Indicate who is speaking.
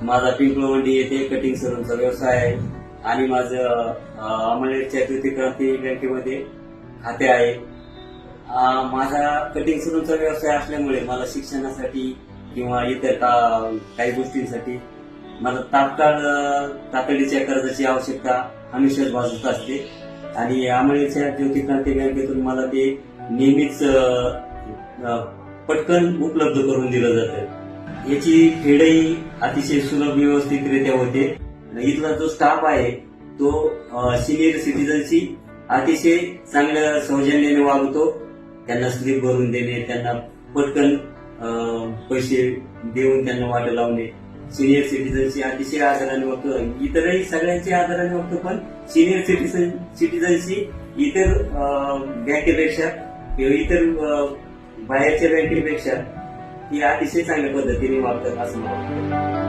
Speaker 1: माझा पिंपळवंडी येथे कटिंग सलूनचा व्यवसाय आहे आणि माझं अमळनेरच्या ज्योतिक्रांती बँकेमध्ये खाते आहे. माझा कटिंग सलूनचा व्यवसाय असल्यामुळे मला शिक्षणासाठी किंवा इतर काही गोष्टींसाठी मला तातडीच्या कर्जाची आवश्यकता हमेशाच भासत असते आणि अमळनेरच्या ज्योतिक्रांती बँकेतून मला ते नेहमीच पटकन उपलब्ध करून दिलं जातं. याची फेडही अतिशय सुलभ व्यवस्थितरित्या होते. इथला जो स्टाफ आहे तो सिनियर सिटीजनशी अतिशय चांगल्या सौजन्याने वागतो. त्यांना स्लिप भरून देणे, त्यांना पटकन पैसे देऊन त्यांना वाट लावणे, सिनियर सिटीजनशी अतिशय आदराने वागतो. इतरही सगळ्यांची आदराने वागतो, पण सिनियर सिटीजनशी इतर बँकेपेक्षा किंवा इतर बाहेरच्या बँकेपेक्षा ती अतिशय चांगल्या पद्धतीने वागतात असं मला वाटतं.